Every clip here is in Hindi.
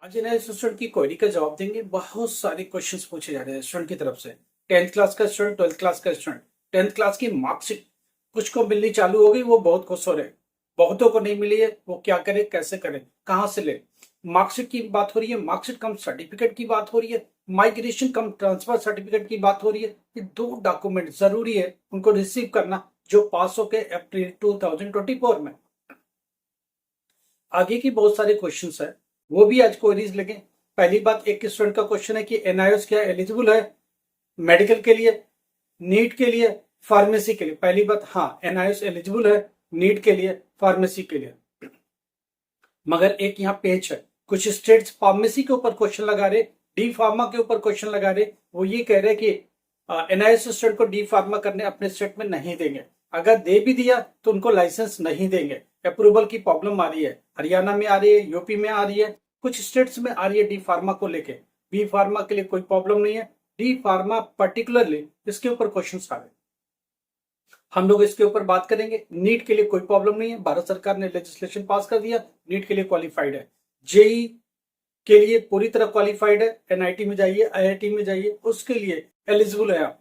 आज नए स्टूडेंट की क्वेरी का जवाब देंगे। बहुत सारे क्वेश्चंस पूछे जा रहे हैं स्टूडेंट की तरफ से। 10th क्लास का स्टूडेंट, 12th क्लास का स्टूडेंट, 10th क्लास की मार्कशीट कुछ को मिलनी चालू हो गई, वो बहुत खुश हो रहे हैं। बहुतों को नहीं मिली है, वो क्या करे, कैसे करे, कहाँ से ले। मार्कशीट की बात हो रही है, मार्कशीट कम सर्टिफिकेट की बात हो रही है, माइग्रेशन कम ट्रांसफर सर्टिफिकेट की बात हो रही है। ये दो डॉक्यूमेंट जरूरी है उनको रिसीव करना जो पास हो के अप्रैल 2024 में। आगे की बहुत सारे क्वेश्चंस है, वो भी आज क्वेरीज लगे। पहली बात, एक स्टूडेंट का क्वेश्चन है कि एनआईओएस क्या एलिजिबल है मेडिकल के लिए, नीट के लिए, फार्मेसी के लिए। पहली बात, हाँ एनआईओएस एलिजिबल है नीट के लिए, फार्मेसी के लिए। मगर एक यहाँ पेच है, कुछ स्टेट्स फार्मेसी के ऊपर क्वेश्चन लगा रहे, डी फार्मा के ऊपर क्वेश्चन लगा रहे। वो ये कह रहे कि एनआईओएस स्टूडेंट को डी फार्मा करने अपने स्टेट में नहीं देंगे। अगर दे भी दिया तो उनको लाइसेंस नहीं देंगे। अप्रूवल की प्रॉब्लम आ रही है, हरियाणा में आ रही है, यूपी में आ रही है, कुछ स्टेट्स में आ रही है डी फार्मा को लेके। बी फार्मा के लिए कोई प्रॉब्लम नहीं है, डी फार्मा पर्टिकुलरली इसके ऊपर क्वेश्चन आ रहे। हम लोग इसके ऊपर बात करेंगे। नीट के लिए कोई प्रॉब्लम नहीं है, भारत सरकार ने लेजिस्लेशन पास कर दिया, नीट के लिए क्वालिफाइड है। जेई के लिए पूरी तरह क्वालिफाइड है, एनआईटी में जाइए, आईआईटी में जाइए, उसके लिए एलिजिबल है आप।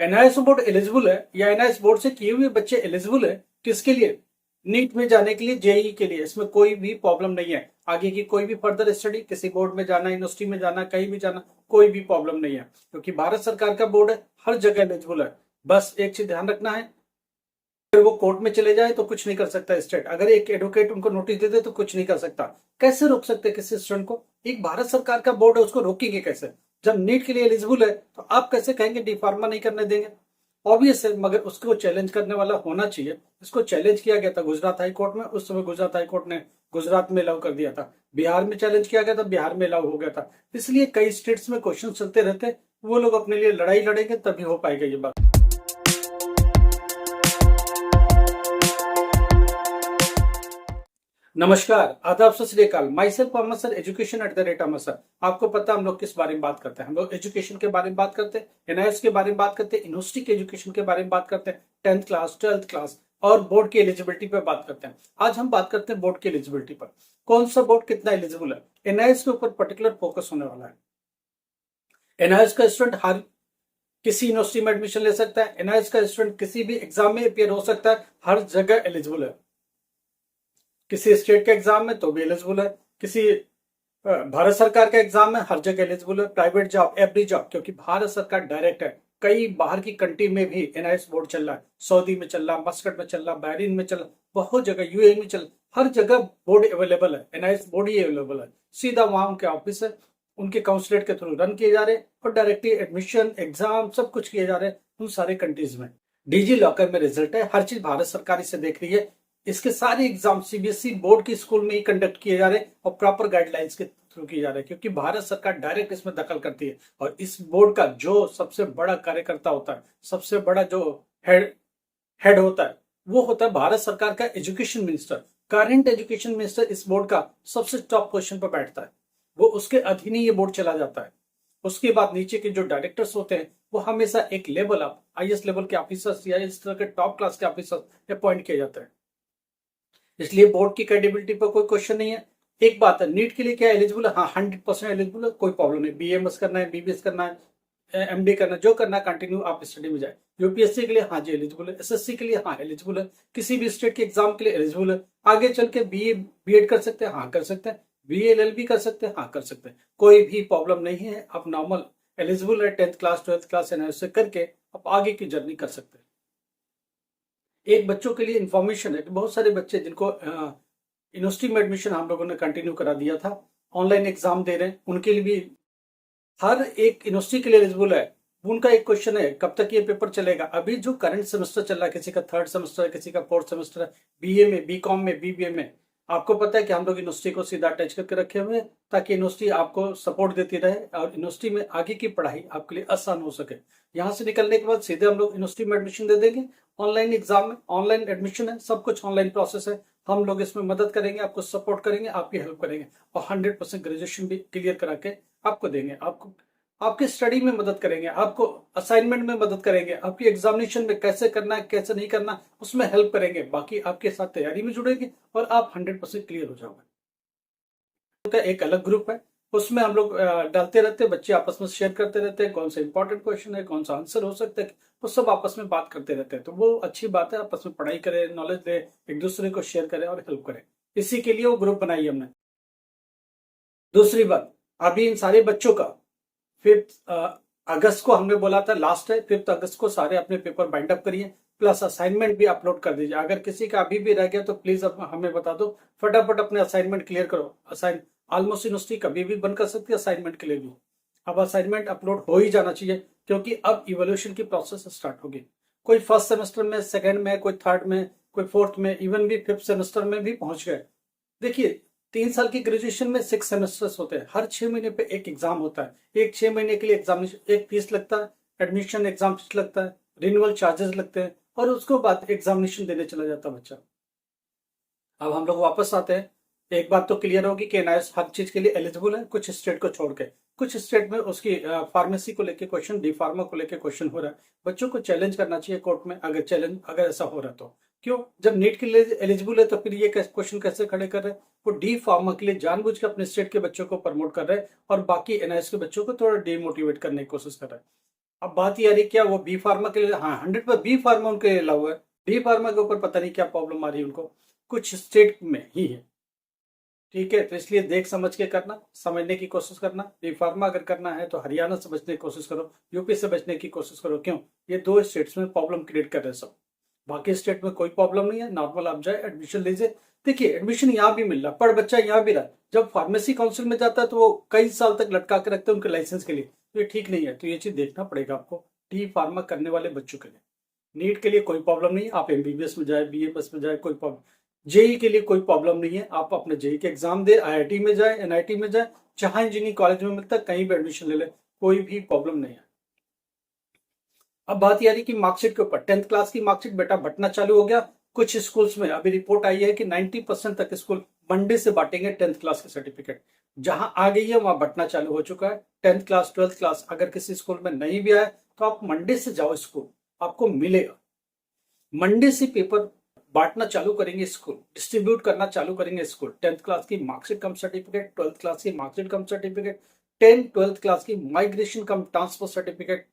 एनआईएस बोर्ड एलिजिबल है या एनआईएस बोर्ड से किए हुए बच्चे एलिजिबल है किसके लिए? नीट में जाने के लिए, जेई के लिए। इसमें कोई भी प्रॉब्लम नहीं है। आगे की कोई भी फर्दर स्टडी, किसी बोर्ड में जाना, यूनिवर्सिटी में जाना, कहीं भी जाना, कोई भी प्रॉब्लम नहीं है, क्योंकि भारत सरकार का बोर्ड है, हर जगह एलिजिबल है। बस एक चीज ध्यान रखना है, अगर वो कोर्ट में चले जाए तो कुछ नहीं कर सकता स्टेट। अगर एक एडवोकेट उनको नोटिस दे दे तो कुछ नहीं कर सकता। कैसे रोक सकते किसी स्टूडेंट को? एक भारत सरकार का बोर्ड है, उसको रोकेंगे कैसे? जब नीट के लिए एलिजिबल है तो आप कैसे कहेंगे डी फार्मा नहीं करने देंगे? ऑब्वियस है, मगर उसको चैलेंज करने वाला होना चाहिए। इसको चैलेंज किया गया था गुजरात हाई कोर्ट में, उस समय गुजरात हाई कोर्ट ने गुजरात में अलाउ कर दिया था। बिहार में चैलेंज किया गया था, बिहार में अलाउ हो गया था। इसलिए कई स्टेट्स में क्वेश्चन चलते रहते, वो लोग अपने लिए लड़ाई लड़ेंगे तभी हो पाएगा ये बात। नमस्कार, आदाब, सत श्री अकाल। My self Amar sir, education at the rate Amar sir. आपको पता है हम लोग किस बारे में बात करते हैं? हम लोग एजुकेशन के बारे में बात करते हैं, एनआईएस के बारे में बात करते हैं, यूनिवर्सिटी के एजुकेशन के बारे में बात करते हैं, 10th क्लास, 12th क्लास और बोर्ड की एलिजिबिलिटी पर बात करते हैं। आज हम बात करते हैं बोर्ड की एलिजिबिलिटी पर। कौन सा बोर्ड कितना एलिजिबल है, एनआईएस के ऊपर पर्टिकुलर फोकस होने वाला है। एनआईएस का स्टूडेंट हर किसी यूनिवर्सिटी में एडमिशन ले सकता है, एनआईएस का स्टूडेंट किसी भी एग्जाम में अपियर हो सकता है, हर जगह एलिजिबल है। किसी स्टेट के एग्जाम में तो भी एलिजिबल है, किसी भारत सरकार का एग्जाम में हर जगह एलिजिबल है। प्राइवेट जॉब, एवरी जॉब, क्योंकि भारत सरकार डायरेक्ट है। कई बाहर की कंट्री में भी एनआईएस बोर्ड चल रहा है, सऊदी में चल रहा, मस्कट में चल रहा, बहरीन में चल रहा, बहुत जगह, यूएई में चल, हर जगह बोर्ड अवेलेबल है, एनआईएस बोर्ड ही अवेलेबल है। सीधा वहां उनके ऑफिस है, उनके काउंसलेट के थ्रू रन किए जा रहे हैं और डायरेक्टली एडमिशन, एग्जाम सब कुछ किए जा रहे हैं उन सारे कंट्रीज में। डिजी लॉकर में रिजल्ट है, हर चीज भारत सरकार इसे देख रही है। इसके सारे एग्जाम सीबीएसई बोर्ड की स्कूल में ही कंडक्ट किए जा रहे हैं और प्रॉपर गाइडलाइंस के थ्रू किए जा रहे हैं, क्योंकि भारत सरकार डायरेक्ट इसमें दखल करती है। और इस बोर्ड का जो सबसे बड़ा कार्यकर्ता होता है, सबसे बड़ा जो हेड हेड होता है, वो होता है भारत सरकार का education minister. Current education minister इस बोर्ड का सबसे टॉप पोजीशन पर बैठता है, वो उसके अधीन ही ये बोर्ड चला जाता है। उसके बाद नीचे के जो डायरेक्टर्स होते हैं वो हमेशा एक लेवल अप, हाईएस्ट लेवल के ऑफिसर्स या इस तरह के टॉप क्लास के ऑफिसर्स अपॉइंट किए जाते हैं। इसलिए बोर्ड की क्रेडिबिलिटी पर कोई क्वेश्चन नहीं है। एक बात है, नीट के लिए क्या एलिजिबल है? हाँ 100% एलिजिबल है, कोई प्रॉब्लम नहीं। बीएमएस करना है, बीबीएस करना है, एमडी करना है, जो करना है कंटिन्यू आप स्टडी में जाए। यूपीएससी के लिए हाँ जी एलिजिबल है, एसएससी के लिए हाँ एलिजिबल है, किसी भी स्टेट के एग्जाम के लिए एलिजिबल है। आगे चल के बीए बीएड कर सकते हैं, हाँ कर सकते हैं, बीएलएलबी कर सकते हैं, हाँ कर सकते हैं, कोई भी प्रॉब्लम नहीं है। आप नॉर्मल एलिजिबल है, 10th class 12th class NIS करके आप आगे की जर्नी कर सकते हैं। एक बच्चों के लिए इंफॉर्मेशन है कि बहुत सारे बच्चे जिनको यूनिवर्सिटी में एडमिशन हम लोगों ने कंटिन्यू करा दिया था, ऑनलाइन एग्जाम दे रहे हैं, उनके लिए भी हर एक यूनिवर्सिटी के लिए एलिजिबल है। उनका एक क्वेश्चन है कब तक ये पेपर चलेगा? अभी जो करंट सेमेस्टर चल रहा है, किसी का 3rd सेमेस्टर है, किसी का 4th सेमेस्टर है, बीए में, बीकॉम में, बीबीए में। आपको पता है कि हम लोग यूनिवर्सिटी को सीधा अटैच करके रखे हुए हैं ताकि यूनिवर्सिटी आपको सपोर्ट देती रहे और यूनिवर्सिटी में आगे की पढ़ाई आपके लिए आसान हो सके। यहाँ से निकलने के बाद सीधे हम लोग यूनिवर्सिटी में एडमिशन दे देंगे। ऑनलाइन एग्जाम में, ऑनलाइन एडमिशन है, सब कुछ ऑनलाइन प्रोसेस है। हम लोग इसमें मदद करेंगे, आपको सपोर्ट करेंगे, आपकी हेल्प करेंगे और 100% ग्रेजुएशन भी क्लियर करा के आपको देंगे। आपको आपकी स्टडी में मदद करेंगे, आपको असाइनमेंट में मदद करेंगे, आपकी एग्जामिनेशन में कैसे करना है कैसे नहीं करना उसमें हेल्प करेंगे। बाकी आपके साथ तैयारी में जुड़ेंगे और आप 100% क्लियर हो जाओगे। का एक अलग ग्रुप है, उसमें हम लोग डालते रहते हैं, बच्चे आपस में शेयर करते रहते हैं, कौन सा इंपॉर्टेंट क्वेश्चन है, कौन सा आंसर हो सकता है, वो सब आपस में बात करते रहते हैं। तो वो अच्छी बात है, आपस में पढ़ाई करें, नॉलेज दे, एक दूसरे को शेयर करें और हेल्प करें, इसी के लिए वो ग्रुप बनाई हमने। दूसरी बात, अभी इन सारे बच्चों का 5 अगस्त को हमने बोला था लास्ट है, 5 अगस्त को सारे अपने पेपर बाइंड अप करिए, प्लस असाइनमेंट भी अपलोड कर दीजिए। अगर किसी का अभी भी रह गया तो प्लीज हमें बता दो, फटाफट अपने असाइनमेंट क्लियर करो। ऑलमोस्ट यूनिवर्सिटी कभी भी बंद कर सकती है असाइनमेंट के लिए भी। अब असाइनमेंट अपलोड हो ही जाना चाहिए, क्योंकि अब इवोल्यूशन की प्रोसेस स्टार्ट होगी। कोई फर्स्ट सेमेस्टर में, सेकेंड में, कोई थर्ड में, कोई फोर्थ में, इवन भी 5th सेमेस्टर में भी पहुंच गए। देखिए, 3 साल की ग्रेजुएशन में 6 सेमेस्टर्स होते हैं, हर 6 महीने पे एक एग्जाम होता है, एक 6 महीने के लिए एग्जामिनेशन, एक फीस लगता है, एडमिशन एग्जाम फीस लगता है, रिन्यूअल चार्जेस लगते हैं, और उसको बाद एग्जामिनेशन देने चला जाता है बच्चा। अब हम लोग वापस आते हैं, एक बात तो क्लियर होगी कि एनआईएस हर चीज के लिए एलिजिबल है, कुछ स्टेट को छोड़ के। कुछ स्टेट में उसकी फार्मेसी को लेके क्वेश्चन, डी फार्मा को लेके क्वेश्चन हो रहा है। बच्चों को चैलेंज करना चाहिए कोर्ट में, अगर ऐसा हो रहा है तो। क्यों? जब नीट के लिए एलिजिबल है तो फिर ये क्वेश्चन कैसे खड़े कर रहे हैं? वो डी फार्मा के लिए जानबूझ के अपने स्टेट के बच्चों को प्रमोट कर रहे हैं, और बाकी एनआईएस के बच्चों को थोड़ा डिमोटिवेट करने की कोशिश कर रहे हैं। अब बात ये आ रही, क्या वो बी फार्मा के लिए, हाँ 100 बी फार्मा उनके लिए अलाउ है, डी फार्मा के ऊपर पता नहीं क्या प्रॉब्लम आ रही है उनको, कुछ स्टेट में ही है। ठीक है, तो इसलिए देख समझ के करना, समझने की कोशिश करना। बी फार्मा अगर करना है तो हरियाणा से बचने की कोशिश करो, यूपी से बचने की कोशिश करो। क्यों? ये 2 स्टेट्स में प्रॉब्लम क्रिएट कर रहे हैं सब, बाकी स्टेट में कोई प्रॉब्लम नहीं है, नॉर्मल आप जाए एडमिशन लीजिए। देखिए, एडमिशन यहाँ भी मिल रहा, पर बच्चा यहाँ भी रहा, जब फार्मेसी काउंसिल में जाता है तो वो कई साल तक लटका के रखते हैं उनके लाइसेंस के लिए, तो ये ठीक नहीं है। तो ये चीज देखना पड़ेगा आपको, डी फार्मा करने वाले बच्चों के लिए। नीट के लिए कोई प्रॉब्लम नहीं है, आप एमबीबीएस में जाए, बीएमएस में जाए, कोई प्रॉब्लम। जेई के लिए कोई प्रॉब्लम नहीं है, आप अपने जेई के एग्जाम दे, आईआईटी में जाए, एनआईटी में जाए, जहां इंजीनियरिंग कॉलेज में मिलता है कहीं भी एडमिशन ले ले, कोई भी प्रॉब्लम नहीं है। अब बात यह रही कि मार्कशीट के ऊपर, 10th क्लास की मार्कशीट बेटा बंटना चालू हो गया। कुछ स्कूल्स में अभी रिपोर्ट आई है कि 90% तक स्कूल मंडे से बांटेंगे 10th क्लास के सर्टिफिकेट। जहां आ गई है वहां बंटना चालू हो चुका है। 10th क्लास, 12th क्लास अगर किसी स्कूल में नहीं भी आया तो आप मंडे से जाओ स्कूल, आपको मिलेगा। मंडे से पेपर बांटना चालू करेंगे स्कूल, डिस्ट्रीब्यूट करना चालू करेंगे स्कूल। 10th क्लास की मार्कशीट कम सर्टिफिकेट, 12th क्लास की मार्कशीट कम सर्टिफिकेट, 12th क्लास की माइग्रेशन कम ट्रांसफर सर्टिफिकेट,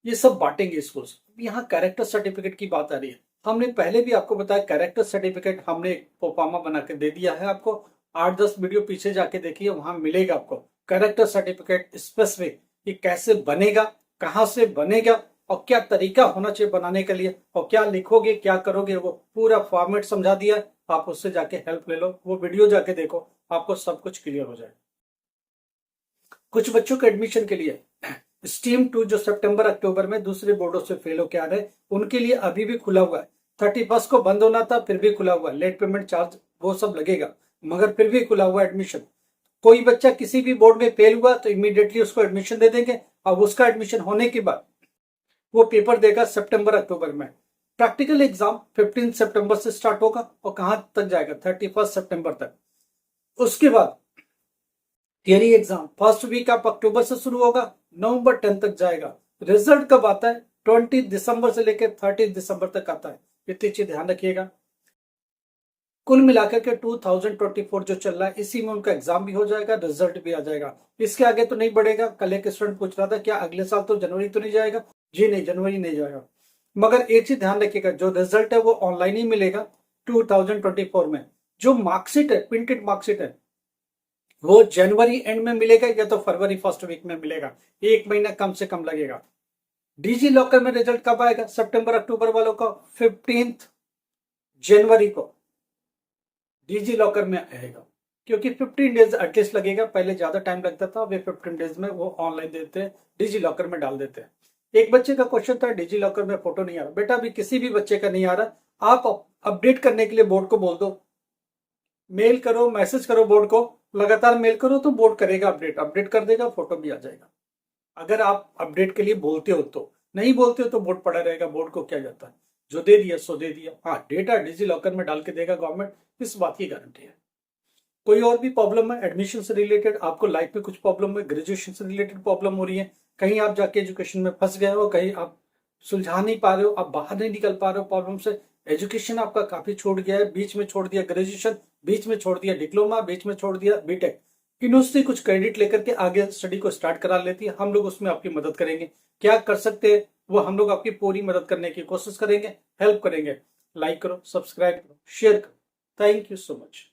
ये सब बांटेंगे स्कूल्स। यहाँ कैरेक्टर सर्टिफिकेट की बात आ रही है। हमने पहले भी आपको बताया, कैरेक्टर सर्टिफिकेट हमने प्रोफार्मा बना के दे दिया है आपको, 8-10 वीडियो पीछे जाके देखिए, वहां मिलेगा आपको कैरेक्टर सर्टिफिकेट स्पेसिफिक, ये कैसे बनेगा, कहाँ से बनेगा, और क्या तरीका होना चाहिए बनाने के लिए, और क्या लिखोगे, क्या करोगे, वो पूरा फॉर्मेट समझा दिया। आप उससे जाके हेल्प ले लो, वो वीडियो जाके देखो, आपको सब कुछ क्लियर हो जाएगा। कुछ बच्चों के एडमिशन के लिए स्ट्रीम 2 जो सितंबर अक्टूबर में दूसरे बोर्डों से फेल होके आ रहे हैं, उनके लिए अभी भी खुला हुआ है। 31 को बंद होना था, फिर भी खुला हुआ है। लेट पेमेंट चार्ज वो सब लगेगा, मगर फिर भी खुला हुआ एडमिशन। कोई बच्चा किसी भी बोर्ड में फेल हुआ तो इमीडिएटली उसको एडमिशन दे देंगे, और उसका एडमिशन होने के बाद वो पेपर देगा सितंबर अक्टूबर में। प्रैक्टिकल एग्जाम 15 सितंबर से स्टार्ट होगा और कहां तक जाएगा, 31 सितंबर तक। उसके बाद theory exam first week of October से शुरू होगा, नवंबर 10 तक जाएगा। रिजल्ट कब आता है? 20 दिसंबर से लेकर 30 दिसंबर तक आता है। इतनी चीज ध्यान रखिएगा। कुल मिलाकर के 2024 जो चल रहा है, इसी में उनका एग्जाम भी हो जाएगा, रिजल्ट भी आ जाएगा। इसके आगे तो नहीं बढ़ेगा। कल एक स्टूडेंट पूछ रहा था, क्या अगले साल तो जनवरी तो नहीं जाएगा? जी नहीं, जनवरी नहीं जाएगा। मगर एक चीज ध्यान रखिएगा, जो रिजल्ट है वो ऑनलाइन ही मिलेगा 2024 में। जो मार्कशीट है, प्रिंटेड मार्कशीट है, वो जनवरी एंड में मिलेगा या तो फरवरी फर्स्ट वीक में मिलेगा। 1 महीना कम से कम लगेगा। डिजी लॉकर में रिजल्ट कब आएगा? सितंबर अक्टूबर वालों का 15 जनवरी को डिजी लॉकर में आएगा, क्योंकि 15 डेज एटलीस्ट लगेगा। पहले ज्यादा टाइम लगता था, वे 15 डेज में वो ऑनलाइन देते हैं, डिजी लॉकर में डाल देते हैं। एक बच्चे का क्वेश्चन था, डिजी लॉकर में फोटो नहीं आ रहा। बेटा अभी किसी भी बच्चे का नहीं आ रहा, आप अपडेट करने के लिए बोर्ड को बोल दो, मेल करो, मैसेज करो बोर्ड को, लगातार मेल करो तो बोर्ड करेगा, अपडेट कर देगा, फोटो भी आ जाएगा। अगर आप अपडेट के लिए बोलते हो तो, नहीं बोलते हो तो बोर्ड पड़ा रहेगा। बोर्ड को क्या जाता है, जो दे दिया सो दे दिया। हाँ, डेटा डिजी लॉकर में डाल के देगा गवर्नमेंट, इस बात की गारंटी है। कोई और भी प्रॉब्लम है एडमिशन से रिलेटेड, आपको लाइफ में कुछ प्रॉब्लम है, ग्रेजुएशन से रिलेटेड प्रॉब्लम हो रही है, कहीं आप जाके एजुकेशन में फंस गए हो, कहीं आप सुलझा नहीं पा रहे हो, आप बाहर नहीं निकल पा रहे हो प्रॉब्लम से, एजुकेशन आपका काफी छूट गया है, बीच में छोड़ दिया ग्रेजुएशन, बीच में छोड़ दिया डिप्लोमा, बीच में छोड़ दिया बीटेक, यूनिवर्सिटी कुछ क्रेडिट लेकर के आगे स्टडी को स्टार्ट करा लेती है, हम लोग उसमें आपकी मदद करेंगे। क्या कर सकते हैं वो हम लोग आपकी पूरी मदद करने की कोशिश करेंगे, हेल्प करेंगे। लाइक करो, सब्सक्राइब करो, शेयर करो। Thank you so much.